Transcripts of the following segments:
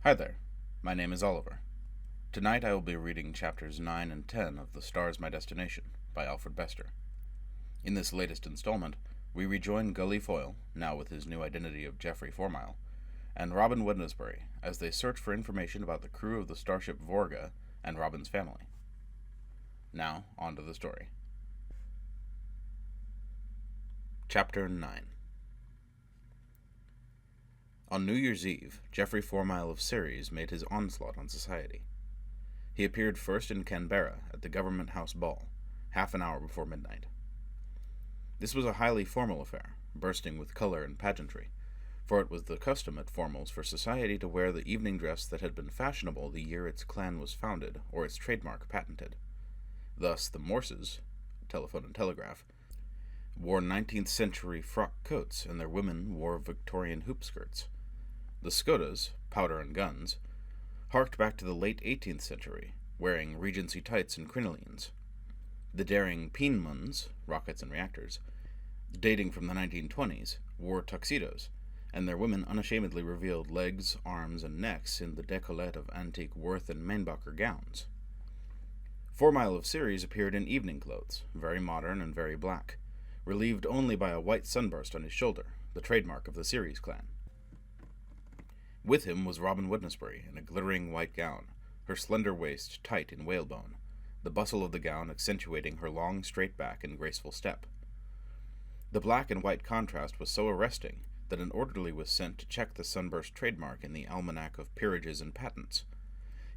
Hi there, my name is Oliver. Tonight I will be reading chapters 9 and 10 of The Star's My Destination by Alfred Bester. In this latest installment, we rejoin Gully Foyle, now with his new identity of Geoffrey Foyle, and Robin Wednesbury as they search for information about the crew of the starship Vorga and Robin's family. Now, on to the story. Chapter 9. On New Year's Eve, Geoffrey Foyle of Ceres made his onslaught on society. He appeared first in Canberra at the Government House Ball, half an hour before midnight. This was a highly formal affair, bursting with color and pageantry, for it was the custom at formals for society to wear the evening dress that had been fashionable the year its clan was founded or its trademark patented. Thus, the Morses, telephone and telegraph, wore 19th century frock coats, and their women wore Victorian hoop skirts. The Skodas, powder and guns, harked back to the late 18th century, wearing Regency tights and crinolines. The daring Peenmuns, rockets and reactors, dating from the 1920s, wore tuxedos, and their women unashamedly revealed legs, arms, and necks in the décolleté of antique Worth and Mainbacher gowns. Foyle of Ceres appeared in evening clothes, very modern and very black, relieved only by a white sunburst on his shoulder, the trademark of the Ceres clan. With him was Robin Wednesbury in a glittering white gown, her slender waist tight in whalebone, the bustle of the gown accentuating her long straight back and graceful step. The black and white contrast was so arresting that an orderly was sent to check the sunburst trademark in the Almanac of Peerages and Patents.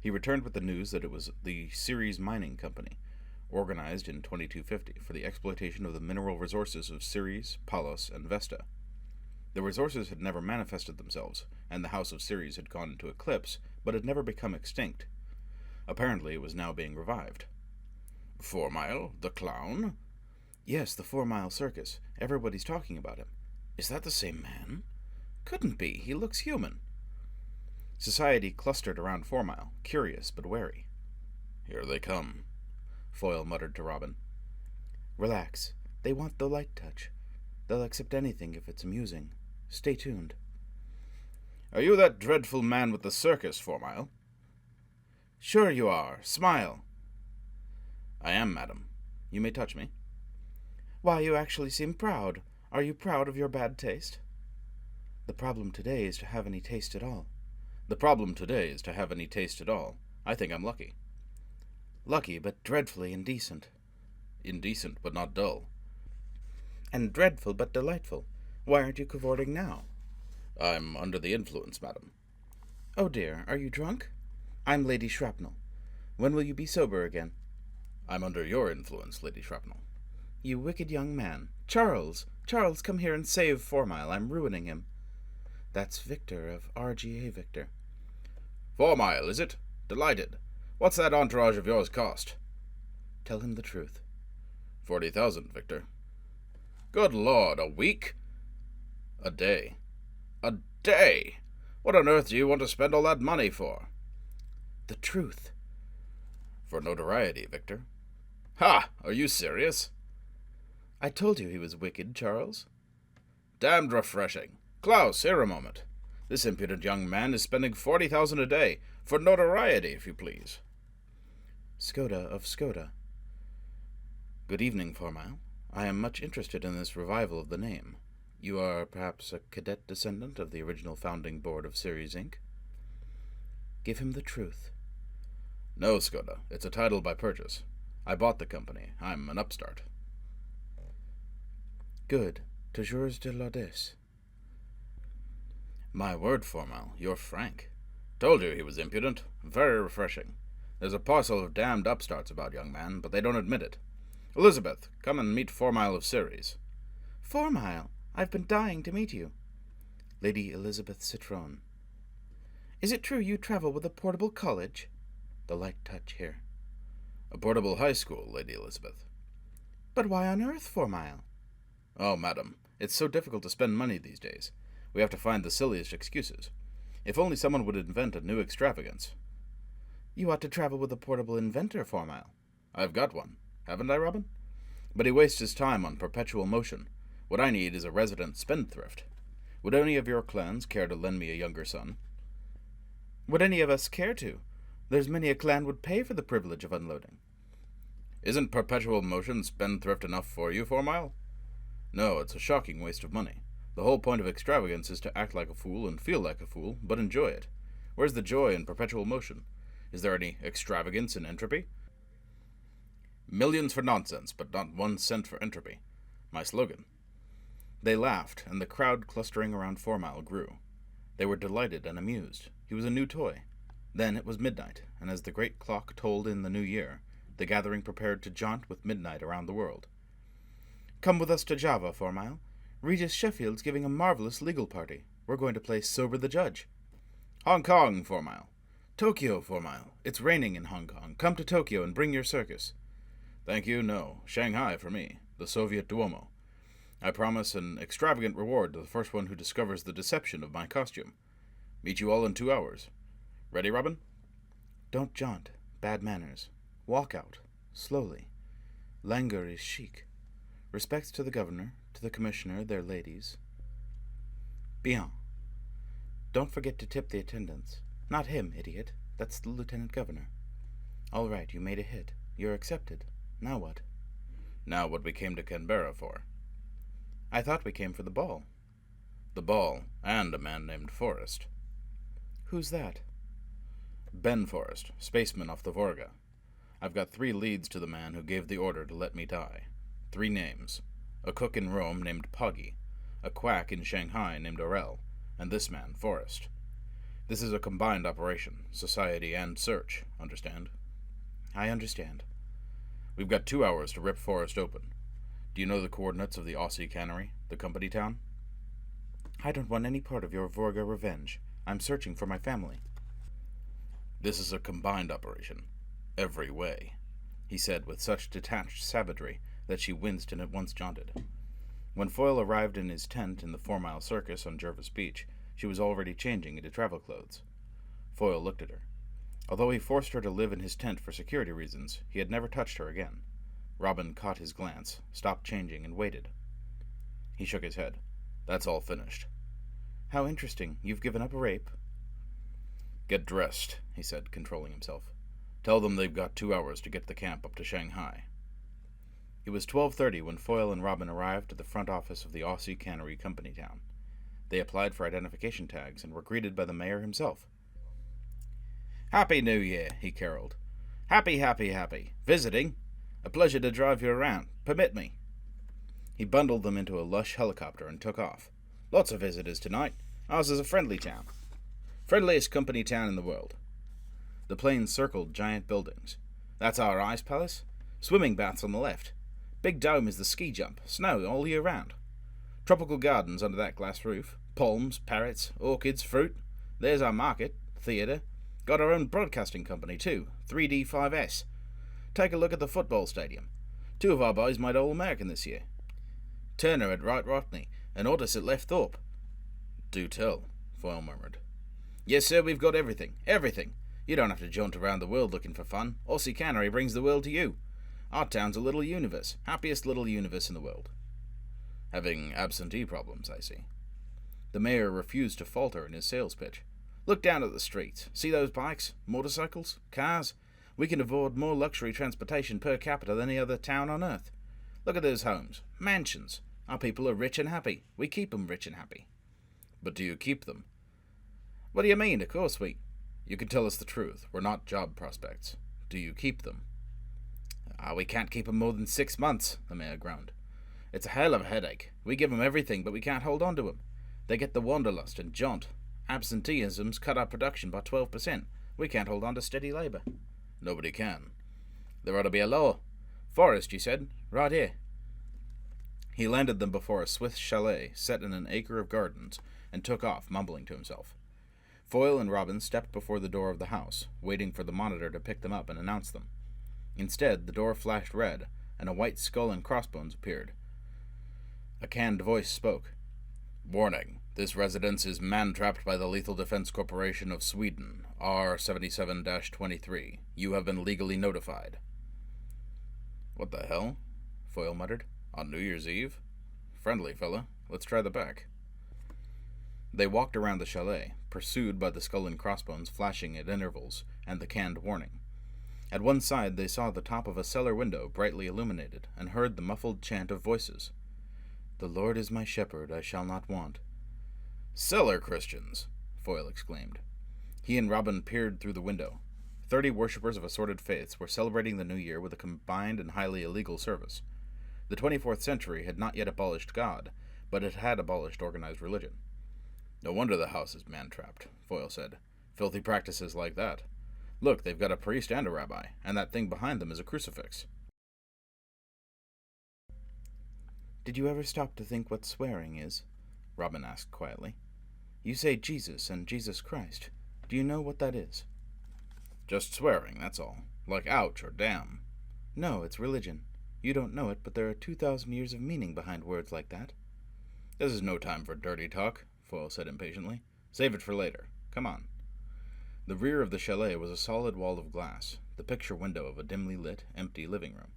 He returned with the news that it was the Ceres Mining Company, organized in 2250 for the exploitation of the mineral resources of Ceres, Palos, and Vesta. The resources had never manifested themselves, and the House of Ceres had gone into eclipse, but had never become extinct. Apparently it was now being revived. Foyle, the clown? Yes, the 4 Mile Circus. Everybody's talking about him. Is that the same man? Couldn't be. He looks human. Society clustered around Foyle, curious but wary. Here they come, Foyle muttered to Robin. Relax. They want the light touch. They'll accept anything if it's amusing. Stay tuned. Are you that dreadful man with the circus, Foyle? Sure you are. Smile. I am, madam. You may touch me. Why, you actually seem proud. Are you proud of your bad taste? The problem today is to have any taste at all. The problem today is to have any taste at all. I think I'm lucky. Lucky, but dreadfully indecent. Indecent, but not dull. And dreadful, but delightful. Why aren't you cavorting now? I'm under the influence, madam. Oh dear, are you drunk? I'm Lady Shrapnel. When will you be sober again? I'm under your influence, Lady Shrapnel. You wicked young man. Charles! Charles, come here and save Foyle. I'm ruining him. That's Victor of RGA Victor. 4 Mile, is it? Delighted. What's that entourage of yours cost? Tell him the truth. 40,000, Victor. Good Lord, a week? A day. A day? What on earth do you want to spend all that money for? The truth. For notoriety, Victor. Ha! Are you serious? I told you he was wicked, Charles. Damned refreshing. Klaus, here a moment. This impudent young man is spending 40,000 a day, for notoriety, if you please. Skoda of Skoda. Good evening, Foyle. I am much interested in this revival of the name. You are perhaps a cadet descendant of the original founding board of Ceres, Inc.? Give him the truth. No, Skoda. It's a title by purchase. I bought the company. I'm an upstart. Good. Toujours de l'audace. My word, Foyle, you're frank. Told you he was impudent. Very refreshing. There's a parcel of damned upstarts about, young man, but they don't admit it. Elizabeth, come and meet 4 Mile of Ceres. 4 Mile? I've been dying to meet you. Lady Elizabeth Citron. Is it true you travel with a portable college? The light touch here. A portable high school, Lady Elizabeth. But why on earth 4 Mile? Oh, madam, it's so difficult to spend money these days. We have to find the silliest excuses. If only someone would invent a new extravagance. You ought to travel with a portable inventor, 4 Mile. I've got one. Haven't I, Robin? But he wastes his time on perpetual motion. What I need is a resident spendthrift. Would any of your clans care to lend me a younger son? Would any of us care to? There's many a clan would pay for the privilege of unloading. Isn't perpetual motion spendthrift enough for you, 4 Mile? No, it's a shocking waste of money. The whole point of extravagance is to act like a fool and feel like a fool, but enjoy it. Where's the joy in perpetual motion? Is there any extravagance in entropy? Millions for nonsense, but not 1 cent for entropy. My slogan. They laughed, and the crowd clustering around 4 Mile grew. They were delighted and amused. He was a new toy. Then it was midnight, and as the great clock tolled in the new year, the gathering prepared to jaunt with midnight around the world. Come with us to Java, 4 Mile. Regis Sheffield's giving a marvelous legal party. We're going to play Sober the Judge. Hong Kong, 4 Mile. Tokyo, 4 Mile. It's raining in Hong Kong. Come to Tokyo and bring your circus. Thank you, no. Shanghai for me. The Soviet Duomo. I promise an extravagant reward to the first one who discovers the deception of my costume. Meet you all in 2 hours. Ready, Robin? Don't jaunt. Bad manners. Walk out. Slowly. Languor is chic. Respects to the governor, to the commissioner, their ladies. Bien. Don't forget to tip the attendants. Not him, idiot. That's the lieutenant governor. All right, you made a hit. You're accepted. Now what? Now what we came to Canberra for. I thought we came for the ball. The ball, and a man named Forrest. Who's that? Ben Forrest, spaceman off the Vorga. I've got 3 leads to the man who gave the order to let me die. 3 names. A cook in Rome named Poggy, a quack in Shanghai named Orel, and this man, Forrest. This is a combined operation, society and search, understand? I understand. We've got 2 hours to rip Forrest open. Do you know the coordinates of the Aussie cannery, the company town? I don't want any part of your Vorga revenge. I'm searching for my family. This is a combined operation. Every way, he said with such detached savagery that she winced and at once jaunted. When Foyle arrived in his tent in the 4 Mile Circus on Jervis Beach, she was already changing into travel clothes. Foyle looked at her. Although he forced her to live in his tent for security reasons, he had never touched her again. Robin caught his glance, stopped changing, and waited. He shook his head. That's all finished. How interesting. You've given up rape. Get dressed, he said, controlling himself. Tell them they've got 2 hours to get the camp up to Shanghai. It was 12:30 when Foyle and Robin arrived at the front office of the Aussie Cannery Company Town. They applied for identification tags and were greeted by the mayor himself. Happy New Year, he caroled. Happy, happy, happy. Visiting? A pleasure to drive you around. Permit me. He bundled them into a lush helicopter and took off. Lots of visitors tonight. Ours is a friendly town. Friendliest company town in the world. The plane circled giant buildings. That's our ice palace. Swimming baths on the left. Big dome is the ski jump. Snow all year round. Tropical gardens under that glass roof. Palms, parrots, orchids, fruit. There's our market, theatre. Got our own broadcasting company too, 3D5S. Take a look at the football stadium. 2 of our boys made All-American this year. Turner at Right Rotney, and Otis at Left Thorpe. Do tell, Foyle murmured. Yes, sir, we've got everything. Everything. You don't have to jaunt around the world looking for fun. Aussie Cannery brings the world to you. Our town's a little universe. Happiest little universe in the world. Having absentee problems, I see. The mayor refused to falter in his sales pitch. Look down at the streets. See those bikes? Motorcycles? Cars? We can afford more luxury transportation per capita than any other town on earth. Look at those homes. Mansions. Our people are rich and happy. We keep them rich and happy. But do you keep them? What do you mean? Of course we... You can tell us the truth. We're not job prospects. Do you keep them? We can't keep them more than 6 months, the mayor groaned. It's a hell of a headache. We give them everything, but we can't hold on to them. They get the wanderlust and jaunt. Absenteeism's cut our production by 12%. We can't hold on to steady labour. Nobody can. There ought to be a law. Forest, you said. Right here. He landed them before a Swiss chalet set in an acre of gardens and took off, mumbling to himself. Foyle and Robin stepped before the door of the house, waiting for the monitor to pick them up and announce them. Instead, the door flashed red, and a white skull and crossbones appeared. A canned voice spoke. Warning. This residence is man-trapped by the Lethal Defense Corporation of Sweden, R77-23. You have been legally notified. What the hell? Foyle muttered. On New Year's Eve? Friendly, fella. Let's try the back. They walked around the chalet, pursued by the skull and crossbones flashing at intervals and the canned warning. At one side they saw the top of a cellar window brightly illuminated, and heard the muffled chant of voices. "The Lord is my shepherd, I shall not want." "Cellar Christians!" Foyle exclaimed. He and Robin peered through the window. 30 worshippers of assorted faiths were celebrating the new year with a combined and highly illegal service. The 24th century had not yet abolished God, but it had abolished organized religion. "No wonder the house is man-trapped," Foyle said. "Filthy practices like that. Look, they've got a priest and a rabbi, and that thing behind them is a crucifix." "Did you ever stop to think what swearing is?" Robin asked quietly. "You say Jesus and Jesus Christ. Do you know what that is?" "Just swearing, that's all. Like ouch or damn." "No, it's religion. You don't know it, but there are 2,000 years of meaning behind words like that." "This is no time for dirty talk," Foyle said impatiently. "Save it for later. Come on." The rear of the chalet was a solid wall of glass, the picture window of a dimly lit, empty living room.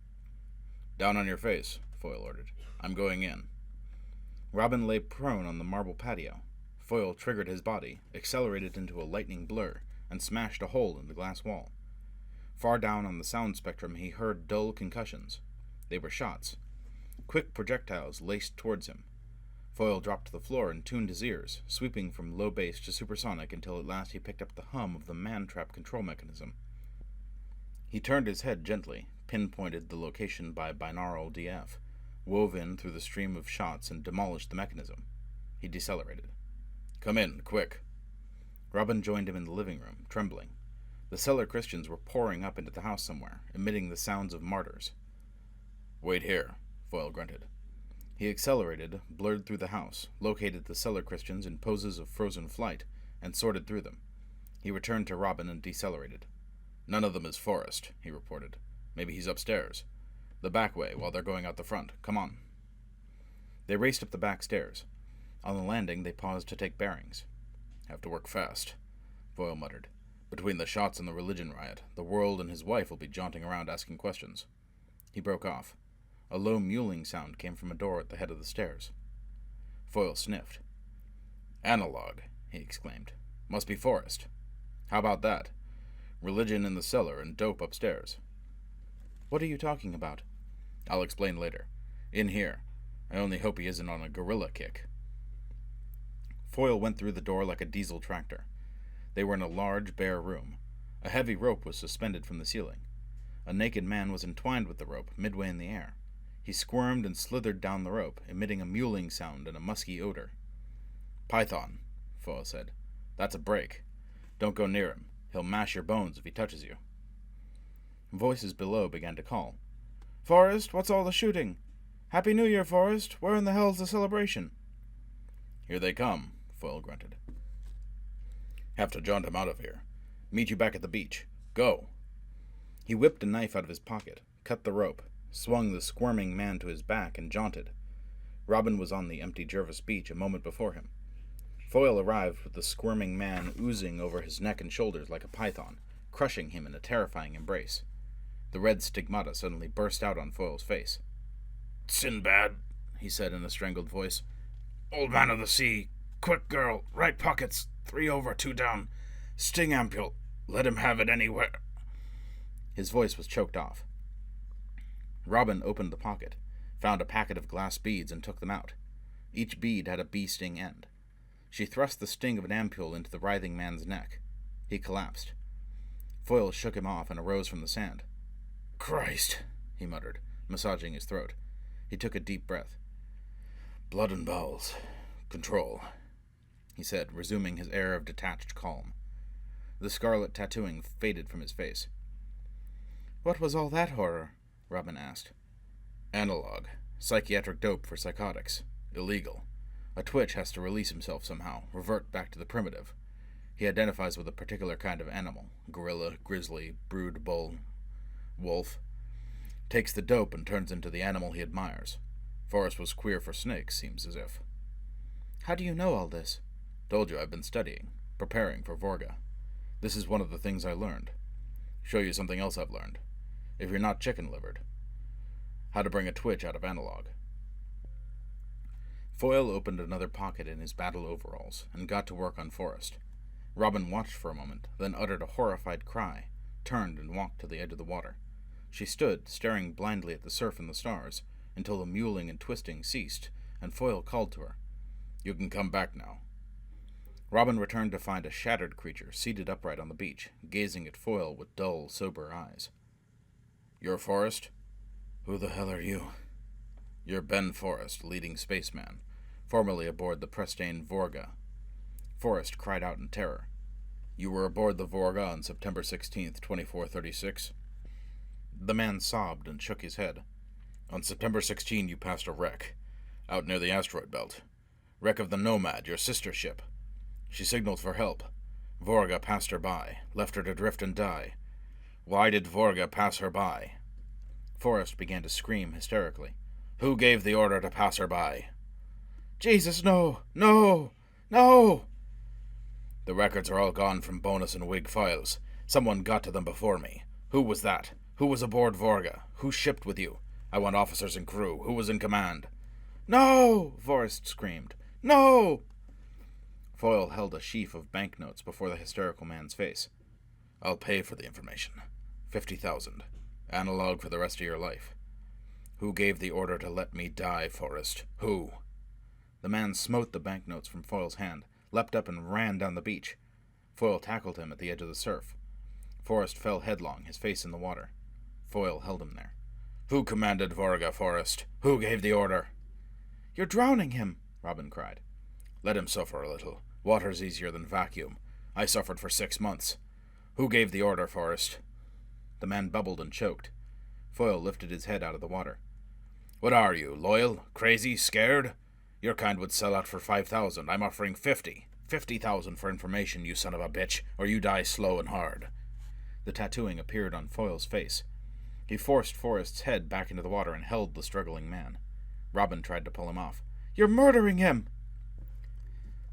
"Down on your face," Foyle ordered. "I'm going in." Robin lay prone on the marble patio. Foyle triggered his body, accelerated into a lightning blur, and smashed a hole in the glass wall. Far down on the sound spectrum he heard dull concussions. They were shots. Quick projectiles laced towards him. Foyle dropped to the floor and tuned his ears, sweeping from low bass to supersonic until at last he picked up the hum of the man-trap control mechanism. He turned his head gently, pinpointed the location by binaural DF, wove in through the stream of shots, and demolished the mechanism. He decelerated. "Come in, quick." Robin joined him in the living room, trembling. The cellar Christians were pouring up into the house somewhere, emitting the sounds of martyrs. "Wait here," Foyle grunted. He accelerated, blurred through the house, located the cellar Christians in poses of frozen flight, and sorted through them. He returned to Robin and decelerated. "None of them is Forrest," he reported. "Maybe he's upstairs. The back way, while they're going out the front. Come on." They raced up the back stairs. On the landing, they paused to take bearings. "Have to work fast," Foyle muttered. "Between the shots and the religion riot, the world and his wife will be jaunting around asking questions." He broke off. A low mewling sound came from a door at the head of the stairs. Foyle sniffed. "Analog," he exclaimed. "Must be Forrest. How about that? Religion in the cellar and dope upstairs." "What are you talking about?" "I'll explain later. In here. I only hope he isn't on a gorilla kick." Foyle went through the door like a diesel tractor. They were in a large, bare room. A heavy rope was suspended from the ceiling. A naked man was entwined with the rope, midway in the air. He squirmed and slithered down the rope, emitting a mewling sound and a musky odor. "Python," Foyle said. "That's a break. Don't go near him. He'll mash your bones if he touches you." Voices below began to call. "Forrest, what's all the shooting? Happy New Year, Forrest. Where in the hell's the celebration?" "Here they come," Foyle grunted. "Have to jaunt him out of here. Meet you back at the beach. Go." He whipped a knife out of his pocket, cut the rope, swung the squirming man to his back, and jaunted. Robin was on the empty Jervis beach a moment before him. Foyle arrived with the squirming man oozing over his neck and shoulders like a python, crushing him in a terrifying embrace. The red stigmata suddenly burst out on Foyle's face. "Sinbad," he said in a strangled voice. "Old man of the sea. Quick, girl. Right pockets. 3 over, 2 down. Sting ampule. Let him have it anywhere." His voice was choked off. Robin opened the pocket, found a packet of glass beads, and took them out. Each bead had a bee-sting end. She thrust the sting of an ampule into the writhing man's neck. He collapsed. Foyle shook him off and arose from the sand. "Christ," he muttered, massaging his throat. He took a deep breath. "Blood and bowels. Control," he said, resuming his air of detached calm. The scarlet tattooing faded from his face. "What was all that horror?" Robin asked. "Analog. Psychiatric dope for psychotics. Illegal. A twitch has to release himself somehow, revert back to the primitive. He identifies with a particular kind of animal. Gorilla, grizzly, brood bull, wolf. Takes the dope and turns into the animal he admires. Forrest was queer for snakes, seems as if." "How do you know all this?" "Told you I've been studying. Preparing for Vorga. This is one of the things I learned. Show you something else I've learned. If you're not chicken-livered. How to bring a twitch out of analog." Foyle opened another pocket in his battle overalls and got to work on Forrest. Robin watched for a moment, then uttered a horrified cry, turned and walked to the edge of the water. She stood, staring blindly at the surf and the stars, until the mewling and twisting ceased, and Foyle called to her. "You can come back now." Robin returned to find a shattered creature seated upright on the beach, gazing at Foyle with dull, sober eyes. "You're Forrest?" "Who the hell are you?" "You're Ben Forrest, leading spaceman, formerly aboard the pristine Vorga." Forrest cried out in terror. "You were aboard the Vorga on September 16th, 2436? The man sobbed and shook his head. "On September 16 you passed a wreck, out near the asteroid belt. Wreck of the Nomad, your sister ship. She signaled for help. Vorga passed her by, left her to drift and die. Why did Vorga pass her by?" Forrest began to scream hysterically. "Who gave the order to pass her by?" "Jesus, no! No! No!" "The records are all gone from bonus and wig files. Someone got to them before me. Who was that? Who was aboard Vorga? Who shipped with you? I want officers and crew. Who was in command?" "No!" Forrest screamed. "No!" Foyle held a sheaf of banknotes before the hysterical man's face. "I'll pay for the information. 50,000. Analog for the rest of your life. Who gave the order to let me die, Forrest? Who?" The man smote the banknotes from Foyle's hand, leapt up and ran down the beach. Foyle tackled him at the edge of the surf. Forrest fell headlong, his face in the water. Foyle held him there. "Who commanded Vorga, Forrest? Who gave the order?" "You're drowning him," Robin cried. "Let him suffer a little. Water's easier than vacuum. I suffered for 6 months. Who gave the order, Forrest?" The man bubbled and choked. Foyle lifted his head out of the water. "What are you, loyal? Crazy? Scared? Your kind would sell out for 5,000. I'm offering 50. 50,000 for information, you son of a bitch, or you die slow and hard." The tattooing appeared on Foyle's face. He forced Forrest's head back into the water and held the struggling man. Robin tried to pull him off. "You're murdering him!"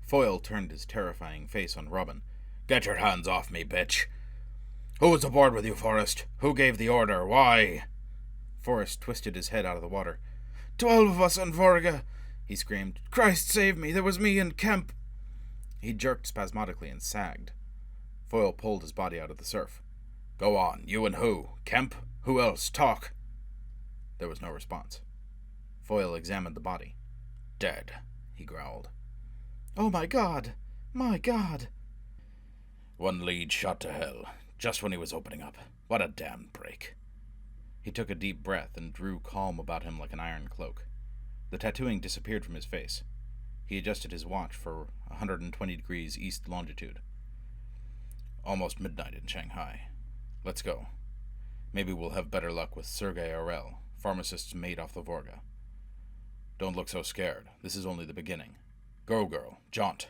Foyle turned his terrifying face on Robin. "Get your hands off me, bitch! Who was aboard with you, Forrest? Who gave the order? Why?" Forrest twisted his head out of the water. 12 of us on Vorga!" he screamed. "Christ save me! There was me and Kemp!" He jerked spasmodically and sagged. Foyle pulled his body out of the surf. "Go on. You and who? Kemp? Who else? Talk!" There was no response. Foyle examined the body. "Dead," he growled. "Oh, my God! My God!" "One lead shot to hell, just when he was opening up. What a damned break." He took a deep breath and drew calm about him like an iron cloak. The tattooing disappeared from his face. He adjusted his watch for 120 degrees east longitude. "Almost midnight in Shanghai. Let's go. Maybe we'll have better luck with Sergei Orel, pharmacist's mate off the Vorga. Don't look so scared. This is only the beginning. Go, girl. Jaunt."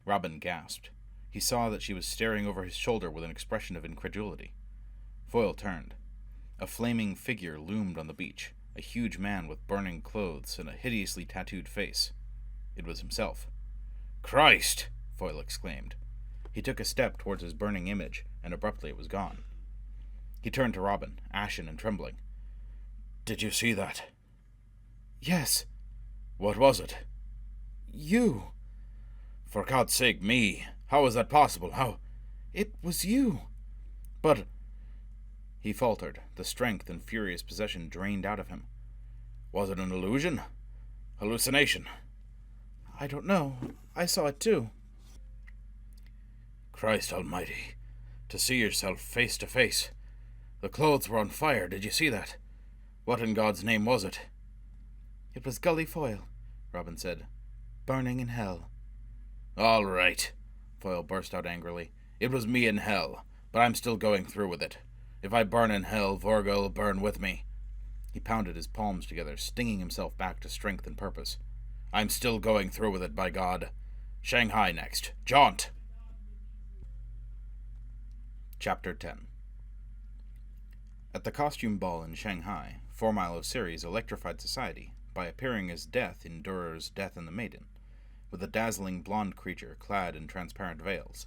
Robin gasped. He saw that she was staring over his shoulder with an expression of incredulity. Foyle turned. A flaming figure loomed on the beach, a huge man with burning clothes and a hideously tattooed face. It was himself. "Christ!" Foyle exclaimed. He took a step towards his burning image, and abruptly it was gone. He turned to Robin, ashen and trembling. "Did you see that?" "Yes." "What was it?" "You." "For God's sake, me! How is that possible? How—" "It was you." "But—" He faltered, the strength and furious possession drained out of him. "Was it an illusion? Hallucination?" "I don't know. I saw it too." "Christ almighty! To see yourself face to face. The clothes were on fire, did you see that? What in God's name was it?" "It was Gully Foyle," Robin said. "Burning in hell." "All right," Foyle burst out angrily. "It was me in hell, but I'm still going through with it. If I burn in hell, Vorga'll burn with me." He pounded his palms together, stinging himself back to strength and purpose. "I'm still going through with it, by God. Shanghai next. Jaunt!" Chapter 10. At the costume ball in Shanghai, 4 Mile of Ceres electrified society by appearing as Death in Durer's Death and the Maiden, with a dazzling blonde creature clad in transparent veils.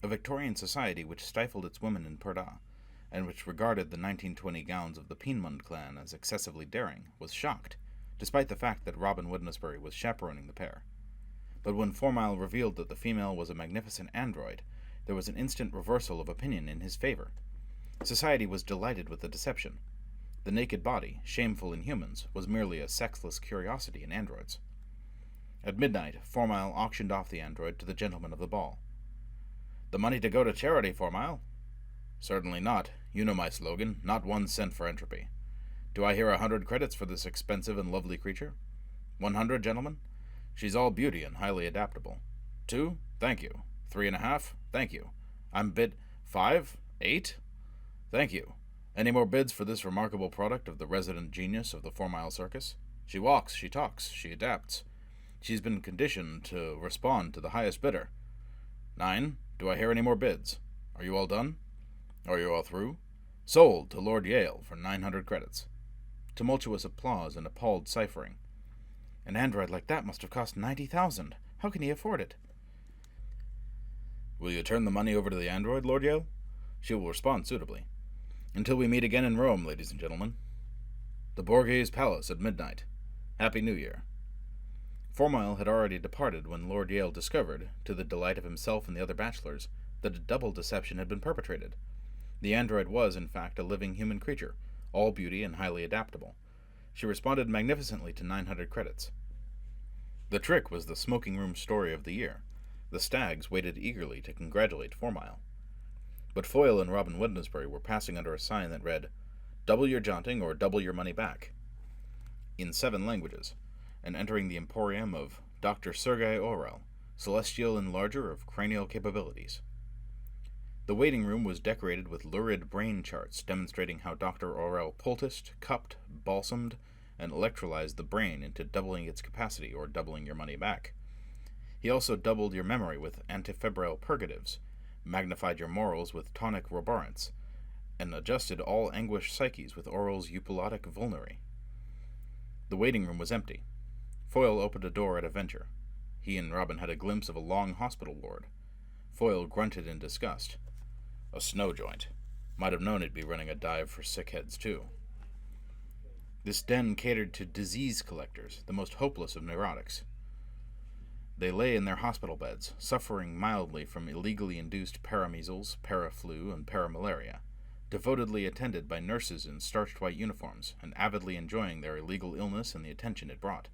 A Victorian society which stifled its women in purdah, and which regarded the 1920 gowns of the Pienmund clan as excessively daring, was shocked, despite the fact that Robin Wednesbury was chaperoning the pair. But when Foyle revealed that the female was a magnificent android, there was an instant reversal of opinion in his favor. Society was delighted with the deception. The naked body, shameful in humans, was merely a sexless curiosity in androids. At midnight, Foyle auctioned off the android to the gentleman of the ball. "The money to go to charity, Foyle?" "Certainly not. You know my slogan, not 1 cent for entropy. Do I hear 100 credits for this expensive and lovely creature? 100, gentlemen? She's all beauty and highly adaptable. 2? Thank you. 3.5? Thank you. I'm bid 5? 8? Thank you. Any more bids for this remarkable product of the resident genius of the 4-Mile Circus? She walks, she talks, she adapts. She's been conditioned to respond to the highest bidder. 9? Do I hear any more bids? Are you all done? Are you all through? Sold to Lord Yale for 900 credits." Tumultuous applause and appalled ciphering. "An android like that must have cost 90,000. How can he afford it?" "Will you turn the money over to the android, Lord Yale? She will respond suitably. Until we meet again in Rome, ladies and gentlemen. The Borghese Palace at midnight. Happy New Year." Foyle had already departed when Lord Yale discovered, to the delight of himself and the other bachelors, that a double deception had been perpetrated. The android was, in fact, a living human creature, all beauty and highly adaptable. She responded magnificently to 900 credits. The trick was the smoking room story of the year. The stags waited eagerly to congratulate Foyle. But Foyle and Robin Wednesbury were passing under a sign that read, "Double your jaunting or double your money back," in 7 languages, and entering the emporium of Dr. Sergei Orel, celestial enlarger of cranial capabilities. The waiting room was decorated with lurid brain charts demonstrating how Dr. Orel poulticed, cupped, balsamed, and electrolyzed the brain into doubling its capacity or doubling your money back. He also doubled your memory with antifebrile purgatives, magnified your morals with tonic roborants, and adjusted all anguished psyches with Orel's eupilautic vulnerary. The waiting room was empty. Foyle opened a door at a venture. He and Robin had a glimpse of a long hospital ward. Foyle grunted in disgust. A snow joint. Might have known he'd be running a dive for sickheads, too. This den catered to disease collectors, the most hopeless of neurotics. They lay in their hospital beds, suffering mildly from illegally induced parameasles, paraflu, and paramalaria, devotedly attended by nurses in starched white uniforms, and avidly enjoying their illegal illness and the attention it brought.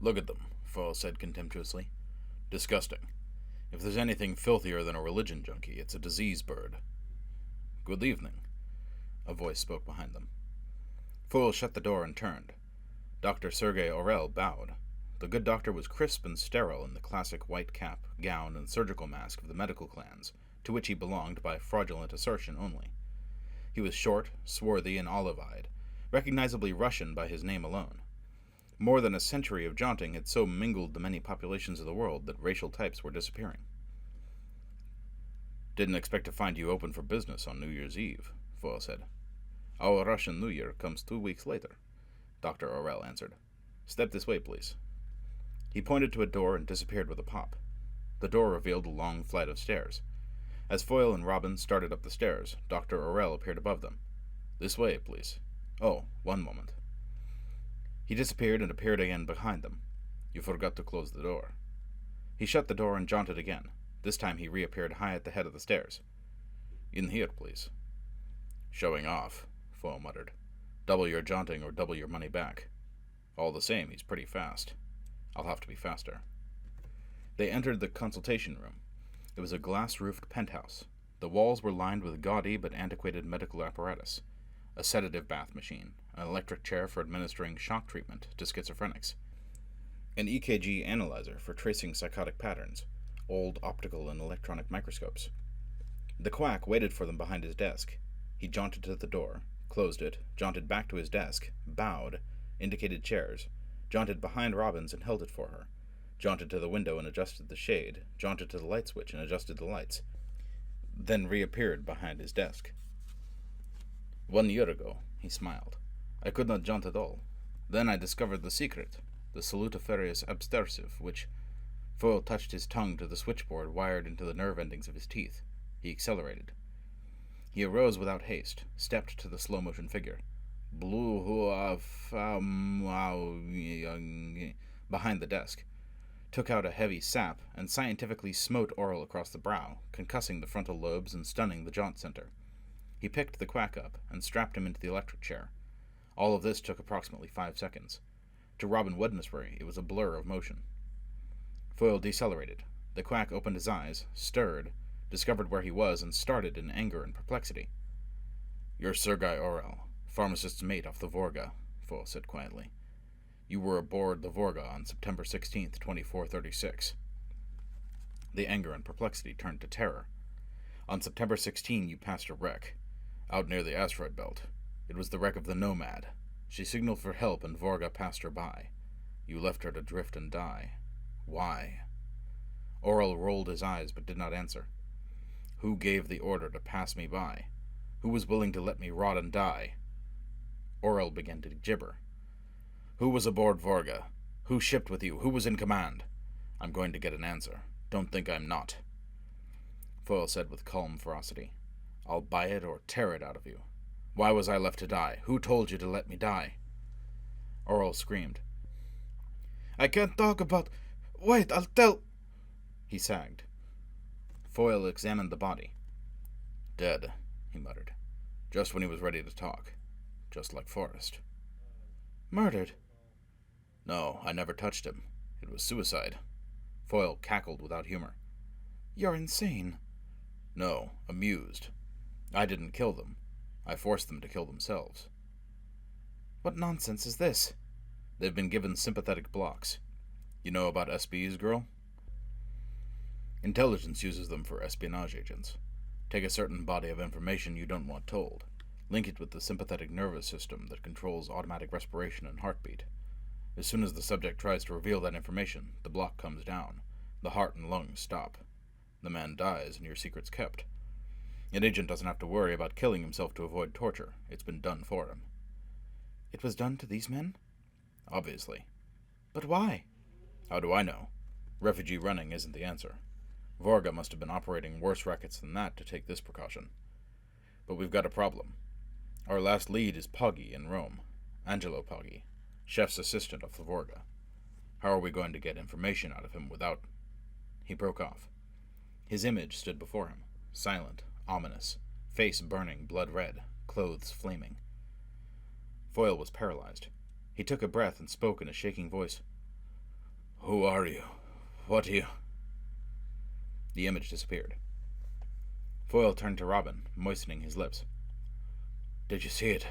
"Look at them," Foyle said contemptuously. "Disgusting. If there's anything filthier than a religion junkie, it's a disease bird." "Good evening," a voice spoke behind them. Foyle shut the door and turned. Dr. Sergei Orel bowed. The good doctor was crisp and sterile in the classic white cap, gown, and surgical mask of the medical clans, to which he belonged by fraudulent assertion only. He was short, swarthy, and olive-eyed, recognizably Russian by his name alone. More than a century of jaunting had so mingled the many populations of the world that racial types were disappearing. "Didn't expect to find you open for business on New Year's Eve," Foyle said. "Our Russian New Year comes 2 weeks later," Dr. Orel answered. "Step this way, please." He pointed to a door and disappeared with a pop. The door revealed a long flight of stairs. As Foyle and Robin started up the stairs, Dr. Orel appeared above them. "This way, please." "Oh, one moment." He disappeared and appeared again behind them. "You forgot to close the door." He shut the door and jaunted again. This time he reappeared high at the head of the stairs. "In here, please." "Showing off," Foyle muttered. "Double your jaunting or double your money back. All the same, he's pretty fast. I'll have to be faster." They entered the consultation room. It was a glass-roofed penthouse. The walls were lined with gaudy but antiquated medical apparatus. A sedative bath machine, an electric chair for administering shock treatment to schizophrenics, an EKG analyzer for tracing psychotic patterns, old optical and electronic microscopes. The quack waited for them behind his desk. He jaunted to the door, closed it, jaunted back to his desk, bowed, indicated chairs, jaunted behind Robin's and held it for her, jaunted to the window and adjusted the shade, jaunted to the light switch and adjusted the lights, then reappeared behind his desk. 1 year ago, he smiled, I could not jaunt at all. Then I discovered the secret, the salutiferous abstersive, which... Foyle touched his tongue to the switchboard wired into the nerve endings of his teeth. He accelerated. He arose without haste, stepped to the slow-motion figure. behind the desk, took out a heavy sap, and scientifically smote Aurel across the brow, concussing the frontal lobes and stunning the jaunt center. He picked the quack up and strapped him into the electric chair. All of this took approximately 5 seconds. To Robin Wednesbury, it was a blur of motion. Foyle decelerated. The quack opened his eyes, stirred, discovered where he was, and started in anger and perplexity. "You're Sergei Aurel, pharmacist's mate off the Vorga," Foyle said quietly. "You were aboard the Vorga on September 16th, 2436. The anger and perplexity turned to terror. "On September 16, you passed a wreck, out near the asteroid belt. It was the wreck of the Nomad. She signaled for help and Vorga passed her by. You left her to drift and die. Why?" Aurel rolled his eyes but did not answer. "Who gave the order to pass me by? Who was willing to let me rot and die?" Aurel began to gibber. "Who was aboard Vorga? Who shipped with you? Who was in command? I'm going to get an answer. Don't think I'm not." Foyle said with calm ferocity, "I'll buy it or tear it out of you. Why was I left to die? Who told you to let me die?" Aurel screamed. "I can't talk about... Wait, I'll tell..." He sagged. Foyle examined the body. "Dead," he muttered. "Just when he was ready to talk. Just like Forrest." "Murdered?" "No, I never touched him. It was suicide." Foyle cackled without humor. "You're insane." "No, amused. I didn't kill them. I forced them to kill themselves." "What nonsense is this?" "They've been given sympathetic blocks. You know about SBs, girl? Intelligence uses them for espionage agents. Take a certain body of information you don't want told. Link it with the sympathetic nervous system that controls automatic respiration and heartbeat. As soon as the subject tries to reveal that information, the block comes down. The heart and lungs stop. The man dies and your secret's kept. An agent doesn't have to worry about killing himself to avoid torture. It's been done for him." "It was done to these men?" "Obviously." "But why?" "How do I know? Refugee running isn't the answer. Vorga must have been operating worse rackets than that to take this precaution. But we've got a problem. Our last lead is Poggi in Rome. Angelo Poggi, chef's assistant of the Vorga. How are we going to get information out of him without..." He broke off. His image stood before him, silent, ominous, face burning blood red, clothes flaming. Foyle was paralyzed. He took a breath and spoke in a shaking voice. "Who are you? What do you..." The image disappeared. Foyle turned to Robin, moistening his lips. "Did you see it?"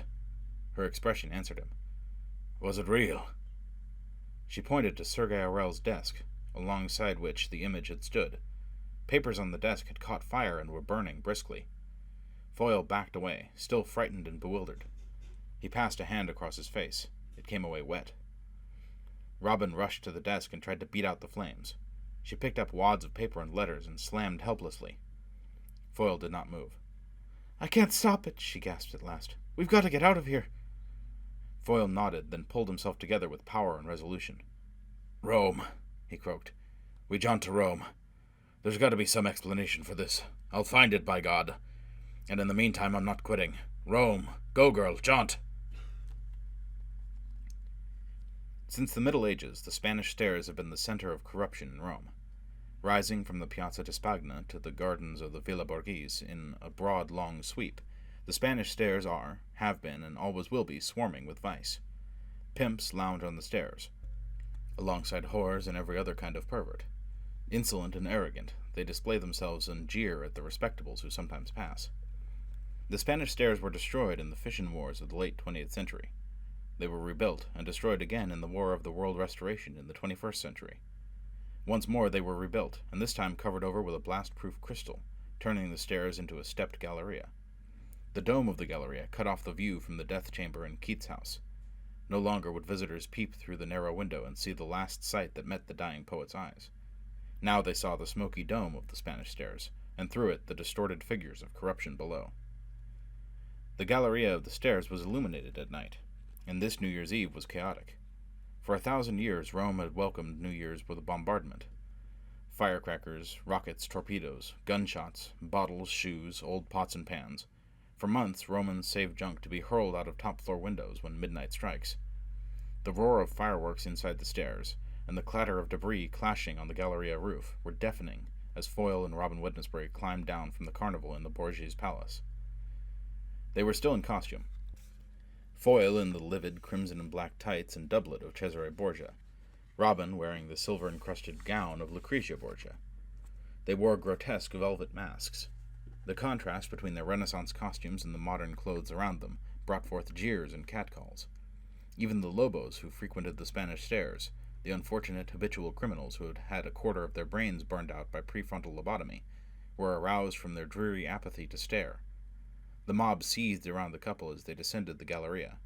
Her expression answered him. "Was it real?" She pointed to Sergei Aurel's desk, alongside which the image had stood. Papers on the desk had caught fire and were burning briskly. Foyle backed away, still frightened and bewildered. He passed a hand across his face. It came away wet. Robin rushed to the desk and tried to beat out the flames. She picked up wads of paper and letters and slammed helplessly. Foyle did not move. "I can't stop it," she gasped at last. "We've got to get out of here." Foyle nodded, then pulled himself together with power and resolution. "Rome," he croaked. "We jaunt to Rome. There's got to be some explanation for this. I'll find it, by God. And in the meantime, I'm not quitting. Rome. Go, girl. Jaunt." Since the Middle Ages, the Spanish Stairs have been the center of corruption in Rome. Rising from the Piazza di Spagna to the gardens of the Villa Borghese in a broad, long sweep, the Spanish Stairs are, have been, and always will be swarming with vice. Pimps lounge on the stairs, alongside whores and every other kind of pervert. Insolent and arrogant, they display themselves and jeer at the respectables who sometimes pass. The Spanish Stairs were destroyed in the fission wars of the late 20th century. They were rebuilt and destroyed again in the War of the World Restoration in the 21st century. Once more they were rebuilt, and this time covered over with a blast-proof crystal, turning the stairs into a stepped galleria. The dome of the galleria cut off the view from the death chamber in Keats' house. No longer would visitors peep through the narrow window and see the last sight that met the dying poet's eyes. Now they saw the smoky dome of the Spanish Stairs, and through it the distorted figures of corruption below. The galleria of the stairs was illuminated at night, and this New Year's Eve was chaotic. For 1,000 years, Rome had welcomed New Year's with a bombardment. Firecrackers, rockets, torpedoes, gunshots, bottles, shoes, old pots and pans. For months, Romans saved junk to be hurled out of top-floor windows when midnight strikes. The roar of fireworks inside the stairs, and the clatter of debris clashing on the Galleria roof were deafening as Foyle and Robin Wednesbury climbed down from the carnival in the Borgia's palace. They were still in costume. Foyle in the livid crimson and black tights and doublet of Cesare Borgia, Robin wearing the silver-encrusted gown of Lucrezia Borgia. They wore grotesque velvet masks. The contrast between their Renaissance costumes and the modern clothes around them brought forth jeers and catcalls. Even the lobos who frequented the Spanish stairs, the unfortunate habitual criminals who had had a quarter of their brains burned out by prefrontal lobotomy, were aroused from their dreary apathy to stare. The mob seethed around the couple as they descended the Galleria.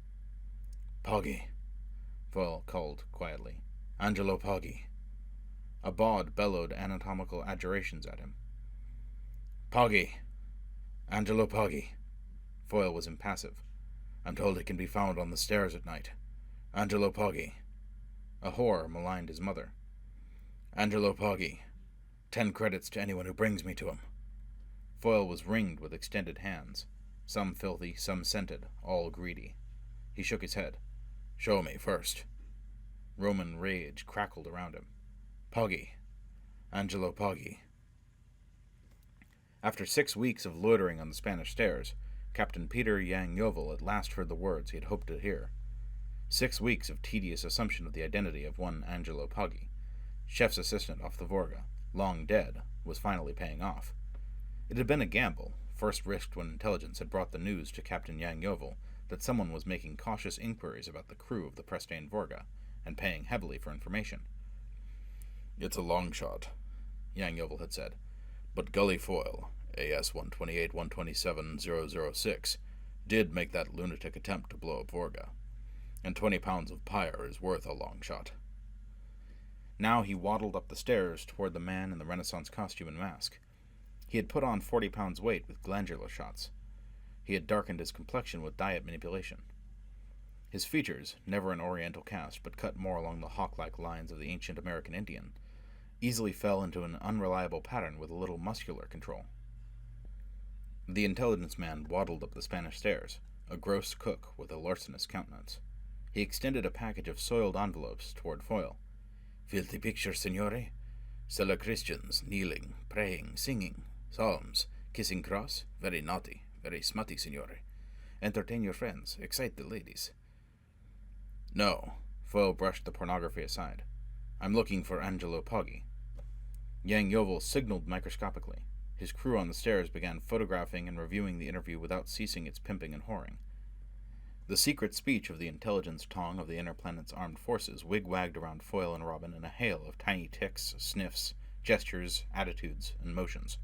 "Poggy," Foyle called quietly. "Angelo Poggy." A bawd bellowed anatomical adjurations at him. "Poggy. Angelo Poggy." Foyle was impassive. "I'm told it can be found on the stairs at night. Angelo Poggy." A whore maligned his mother. "Angelo Poggy. 10 credits to anyone who brings me to him." Foyle was ringed with extended hands, some filthy, some scented, all greedy. He shook his head. "Show me first." Roman rage crackled around him. "Poggy. Angelo Poggy." After 6 weeks of loitering on the Spanish stairs, Captain Peter Yang Yovel at last heard the words he had hoped to hear. 6 weeks of tedious assumption of the identity of one Angelo Poggy, chef's assistant off the Vorga, long dead, was finally paying off. It had been a gamble, first risked when intelligence had brought the news to Captain Yang Yovel that someone was making cautious inquiries about the crew of the press-stained Vorga, and paying heavily for information. "It's a long shot," Yang Yovel had said, "but Gully Foyle, AS 128-127-006, did make that lunatic attempt to blow up Vorga, and 20 pounds of pyre is worth a long shot." Now he waddled up the stairs toward the man in the Renaissance costume and mask. He had put on 40 pounds weight with glandular shots. He had darkened his complexion with diet manipulation. His features, never an oriental cast but cut more along the hawk-like lines of the ancient American Indian, easily fell into an unreliable pattern with a little muscular control. The intelligence man waddled up the Spanish stairs, a gross cook with a larcenous countenance. He extended a package of soiled envelopes toward Foyle. "Filthy picture, signore. Cellar Christians, kneeling, praying, singing, psalms, kissing cross, very naughty, very smutty, signore. Entertain your friends, excite the ladies." "No," Foyle brushed the pornography aside. "I'm looking for Angelo Poggy." Yang Yovel signaled microscopically. His crew on the stairs began photographing and reviewing the interview without ceasing its pimping and whoring. The secret speech of the intelligence tongue of the inner planet's armed forces wig-wagged around Foyle and Robin in a hail of tiny ticks, sniffs, gestures, attitudes, and motions.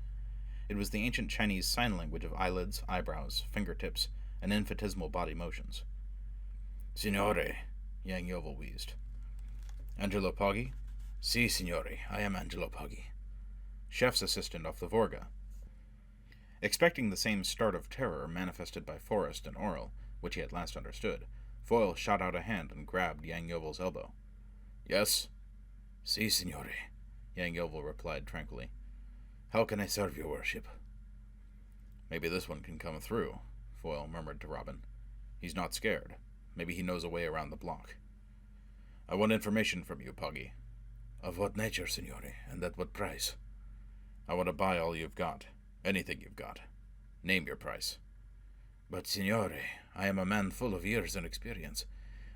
It was the ancient Chinese sign language of eyelids, eyebrows, fingertips, and infinitesimal body motions. "Signore," Yang Yovel wheezed. "Angelo Poggy?" "Si, signore, I am Angelo Poggy." Chef's assistant off the Vorga. Expecting the same start of terror manifested by Forrest and Orel, which he had last understood, Foyle shot out a hand and grabbed Yang Yovel's elbow. "Yes?" "Si, signore," Yang Yovel replied tranquilly. "How can I serve your worship?" "Maybe this one can come through," Foyle murmured to Robin. "He's not scared. Maybe he knows a way around the block." "I want information from you, Poggy." "Of what nature, signore, and at what price?" "I want to buy all you've got. Anything you've got. Name your price." "But, signore, I am a man full of years and experience.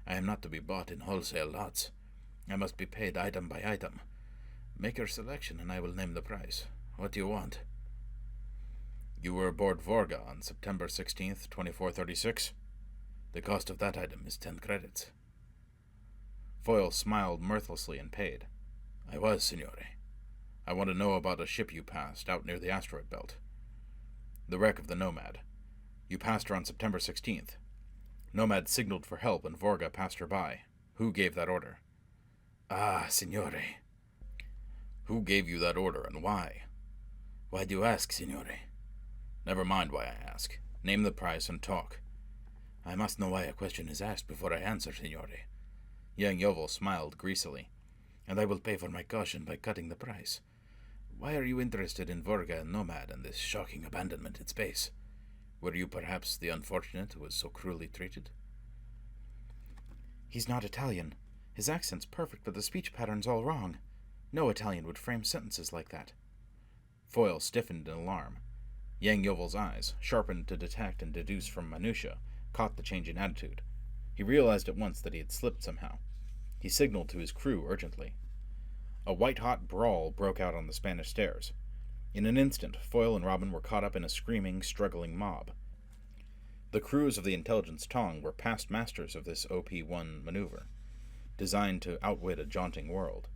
I am not to be bought in wholesale lots. I must be paid item by item. Make your selection, and I will name the price. What do you want?" "You were aboard Vorga on September 16th, 2436. The cost of that item is 10 credits. Foyle smiled mirthlessly and paid. "I was, signore. I want to know about a ship you passed out near the asteroid belt. The wreck of the Nomad. You passed her on September 16th. Nomad signaled for help and Vorga passed her by. Who gave that order?" "Ah, signore." "Who gave you that order and why?" "Why do you ask, signore?" "Never mind why I ask. Name the price and talk." "I must know why a question is asked before I answer, signore." Yang Yovel smiled greasily. "And I will pay for my caution by cutting the price. Why are you interested in Vorga and Nomad and this shocking abandonment in space? Were you perhaps the unfortunate who was so cruelly treated? He's not Italian. His accent's perfect, but the speech pattern's all wrong. No Italian would frame sentences like that. Foyle stiffened in alarm. Yang Yovel's eyes, sharpened to detect and deduce from minutiae, caught the change in attitude. He realized at once that he had slipped somehow. He signaled to his crew urgently. A white-hot brawl broke out on the Spanish stairs. In an instant, Foyle and Robin were caught up in a screaming, struggling mob. The crews of the Intelligence Tong were past masters of this OP-1 maneuver, designed to outwit a jaunting world.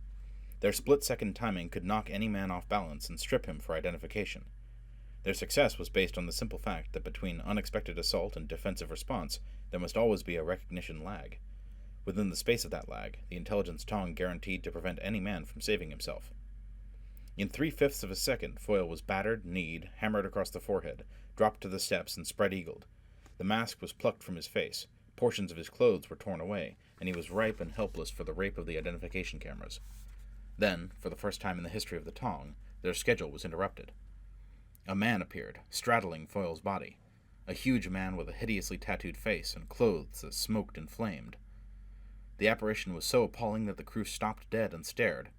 Their split-second timing could knock any man off balance and strip him for identification. Their success was based on the simple fact that between unexpected assault and defensive response, there must always be a recognition lag. Within the space of that lag, the Intelligence Tong guaranteed to prevent any man from saving himself. In 3/5 of a second, Foyle was battered, kneed, hammered across the forehead, dropped to the steps, and spread-eagled. The mask was plucked from his face, portions of his clothes were torn away, and he was ripe and helpless for the rape of the identification cameras. Then, for the first time in the history of the Tong, their schedule was interrupted. A man appeared, straddling Foyle's body. A huge man with a hideously tattooed face and clothes that smoked and flamed. The apparition was so appalling that the crew stopped dead and stared.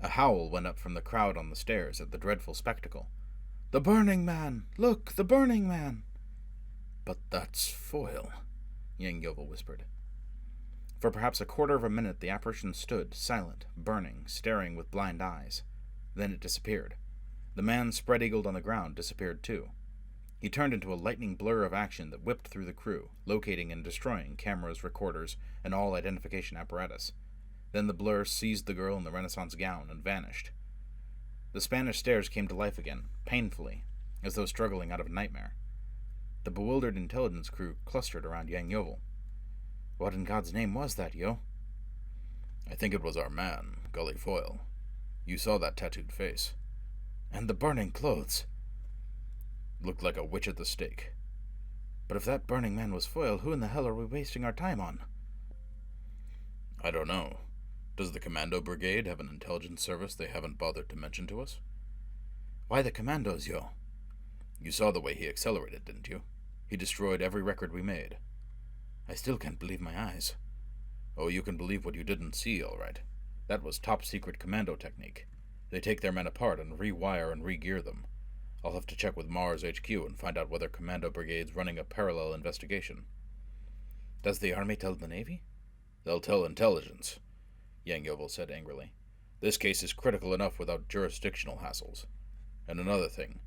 A howl went up from the crowd on the stairs at the dreadful spectacle. "The Burning Man! Look, the Burning Man!" "But that's Foyle," Yang Yovel whispered. For perhaps a quarter of a minute the apparition stood, silent, burning, staring with blind eyes. Then it disappeared. The man spread-eagled on the ground disappeared too. He turned into a lightning blur of action that whipped through the crew, locating and destroying cameras, recorders, and all identification apparatus. Then the blur seized the girl in the Renaissance gown and vanished. The Spanish stairs came to life again, painfully, as though struggling out of a nightmare. The bewildered intelligence crew clustered around Yang Yovel. "What in God's name was that, Yo?" "I think it was our man, Gully Foyle. You saw that tattooed face." "And the burning clothes." "Looked like a witch at the stake." "But if that burning man was Foyle, who in the hell are we wasting our time on?" "I don't know. Does the Commando Brigade have an intelligence service they haven't bothered to mention to us?" "Why the Commandos, Yo?" "You saw the way he accelerated, didn't you? He destroyed every record we made." "I still can't believe my eyes." "Oh, you can believe what you didn't see, all right. That was top-secret commando technique. They take their men apart and rewire and re-gear them. I'll have to check with Mars HQ and find out whether Commando Brigade's running a parallel investigation." "Does the Army tell the Navy?" "They'll tell intelligence," Yang Yovel said angrily. "This case is critical enough without jurisdictional hassles. And another thing,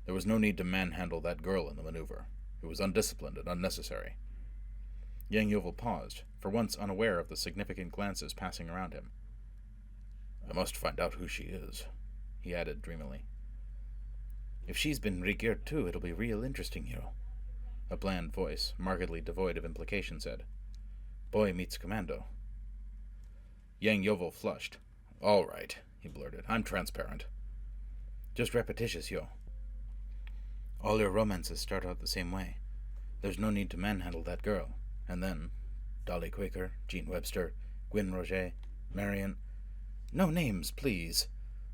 there was no need to manhandle that girl in the maneuver. It was undisciplined and unnecessary." Yang Yovel paused, for once unaware of the significant glances passing around him. "I must find out who she is," he added dreamily. "If she's been re-geared too, it'll be real interesting, Yo," a bland voice, markedly devoid of implication, said. "Boy meets commando." Yang Yovel flushed. "All right," he blurted. "I'm transparent." "Just repetitious, Yo. All your romances start out the same way. There's no need to manhandle that girl. And then, Dolly Quaker, Jean Webster, Gwyn Roget, Marion—" "No names, please,"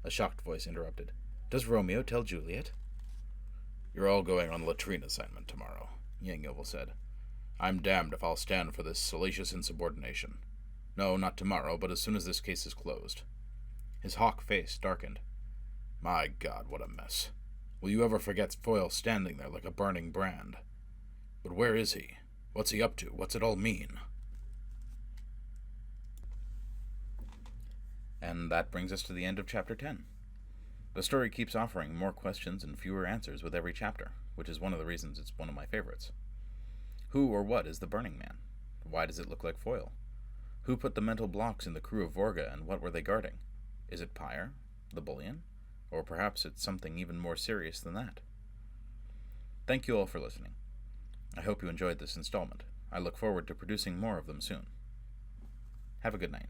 a shocked voice interrupted. "Does Romeo tell Juliet?" "You're all going on latrine assignment tomorrow," Yang Yovel said. "I'm damned if I'll stand for this salacious insubordination. No, not tomorrow, but as soon as this case is closed." His hawk face darkened. "My God, what a mess. Will you ever forget Foyle standing there like a burning brand? But where is he? What's he up to? What's it all mean?" And that brings us to the end of Chapter 10. The story keeps offering more questions and fewer answers with every chapter, which is one of the reasons it's one of my favorites. Who or what is the Burning Man? Why does it look like Foyle? Who put the mental blocks in the crew of Vorga, and what were they guarding? Is it Pyre? The bullion? Or perhaps it's something even more serious than that? Thank you all for listening. I hope you enjoyed this installment. I look forward to producing more of them soon. Have a good night.